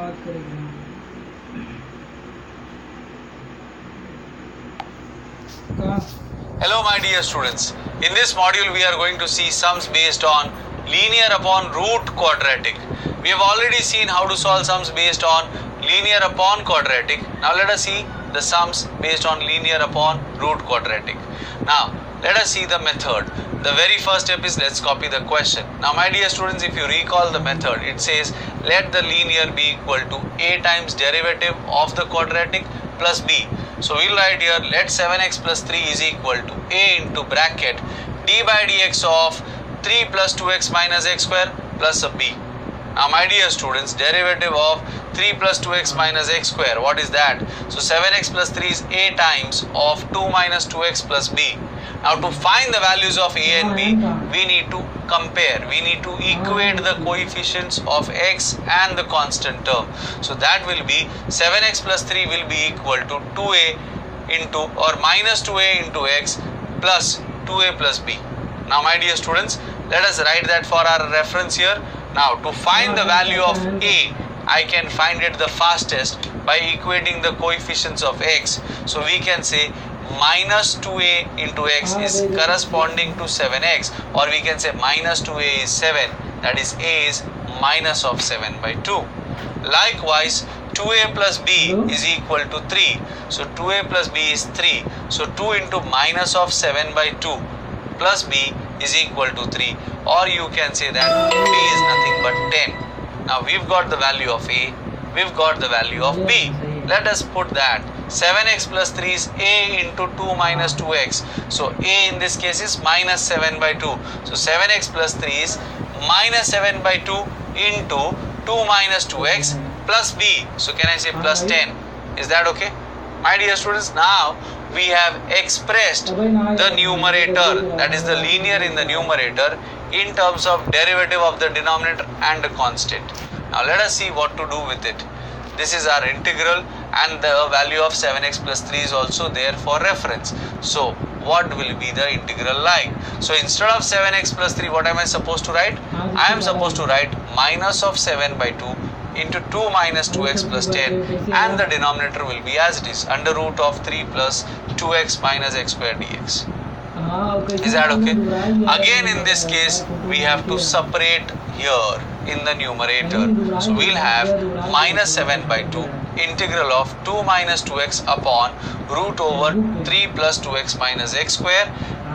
बात करेंगे। Hello my dear students. In this module we are going to see sums based on linear upon root quadratic. We have already seen how to solve sums based on linear upon quadratic. Now let us see the sums based on linear upon root quadratic. Now let us see the method. The very first step is let's copy the question. Now my dear students, if you recall the method, it says let the linear be equal to a times derivative of the quadratic plus b. So we'll write here let 7x plus 3 is equal to a into bracket d by dx of 3 plus 2x minus x square plus a b. Now my dear students, derivative of 3 plus 2x minus x square, what is that? So 7x plus 3 is a times of 2 minus 2x plus b. Now to find the values of a and b, we need to compare, we need to equate the coefficients of x and the constant term. So that will be 7x plus 3 will be equal to 2a into or minus 2a into x plus 2a plus b. Now my dear students, let us write that for our reference here. Now to find the value of a, I can find it the fastest by equating the coefficients of x. So we can say minus 2a into x is corresponding to 7x, or we can say minus 2a is 7, that is a is minus of 7 by 2. Likewise 2a plus b is equal to 3, so 2a plus b is 3, so 2 into minus of 7 by 2 plus b is equal to 3, or you can say that b is nothing but 10. Now we've got the value of a, we've got the value of b. Let us put that 7x plus 3 is a into 2 minus 2x. So a in this case is minus 7 by 2. So 7x plus 3 is minus 7 by 2 into 2 minus 2x plus b. So can I say plus 10? Is that okay? My dear students, now we have expressed the numerator, that is the linear in the numerator, in terms of derivative of the denominator and the constant. Now let us see what to do with it. This is our integral and the value of 7x plus 3 is also there for reference. So what will be the integral like? So instead of 7x plus 3, what am I supposed to write? I am supposed to write minus of 7 by 2 into 2 minus 2x plus 10, and the denominator will be as it is, under root of 3 plus 2x minus x square dx. Is that okay? Again in this case we have to separate here in the numerator. So we'll have minus 7 by 2 integral of 2 minus 2x upon root over 3 plus 2x minus x square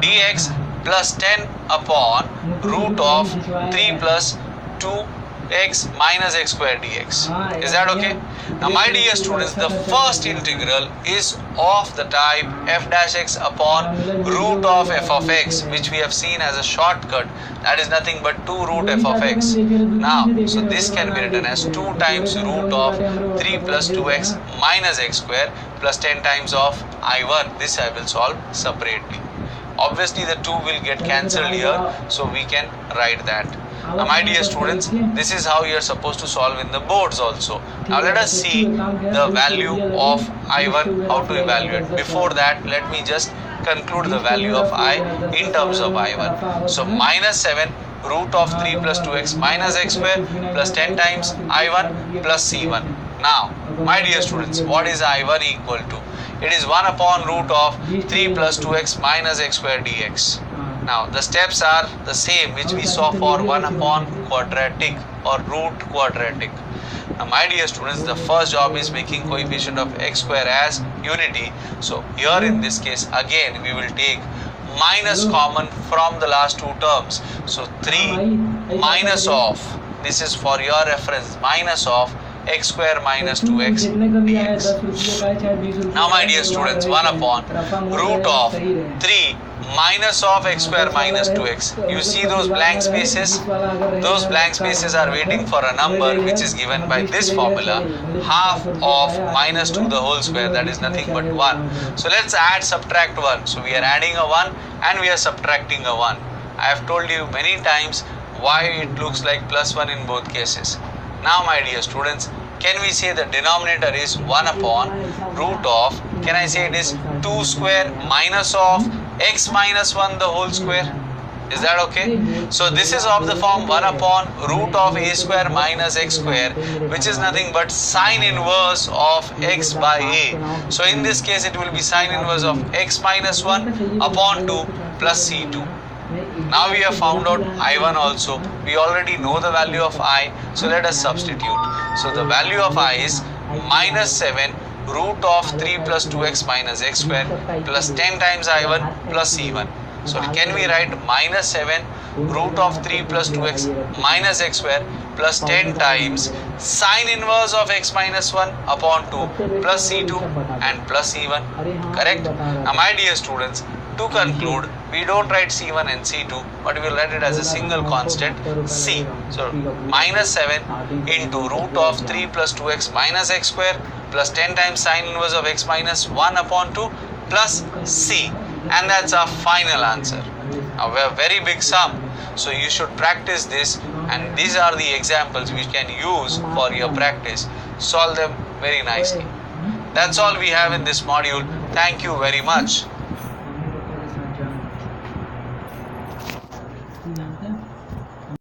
dx plus 10 upon root of 3 plus 2x minus x square dx. Is that okay? Now my dear students, the first integral is of the type f dash x upon root of f of x, which we have seen as a shortcut, that is nothing but 2 root f of x. Now so this can be written as 2 times root of 3 plus 2x minus x square plus 10 times of I1. This I will solve separately. Obviously the 2 will get cancelled here, so we can write that. Now my dear students, this is how you are supposed to solve in the boards also. Now let us see the value of I1, how to evaluate. Before that, let me just conclude the value of I in terms of I1. So minus 7 root of 3 plus 2x minus x square plus 10 times I1 plus C1. Now my dear students, what is I1 equal to? It is 1 upon root of 3 plus 2x minus x square dx. Now the steps are the same which we saw for 1 upon quadratic or root quadratic. Now my dear students, the first job is making coefficient of x square as unity. So here in this case again we will take minus common from the last two terms. So 3 minus of, this is for your reference, minus of x square minus 2x dx. Now my dear students, 1 upon root of 3 minus of x square minus 2x. You see those blank spaces? Those blank spaces are waiting for a number which is given by this formula, half of minus 2 the whole square, that is nothing but 1. So let's add, subtract 1. So we are adding a 1 and we are subtracting a 1. I have told you many times why it looks like plus 1 in both cases. Now my dear students, can we say the denominator is 1 upon root of, can I say it is 2 square minus of x minus 1 the whole square? Is that okay? So this is of the form 1 upon root of a square minus x square, which is nothing but sine inverse of x by a. So in this case it will be sine inverse of x minus 1 upon 2 plus c2. Now we have found out I1 also. We already know the value of I, so let us substitute. So the value of I is minus 7 root of 3 plus 2x minus x square plus 10 times I1 plus C1. So can we write minus 7 root of 3 plus 2x minus x square plus 10 times sine inverse of x minus 1 upon 2 plus C2 and plus C1. Correct? Now my dear students, to conclude, we don't write C1 and C2, but we will write it as a single constant C. So minus 7 into root of 3 plus 2x minus x square plus 10 times sine inverse of x minus 1 upon 2 plus C. And that's our final answer. Now we have very big sum, so you should practice this, and these are the examples which can use for your practice. Solve them very nicely. That's all we have in this module. Thank you very much.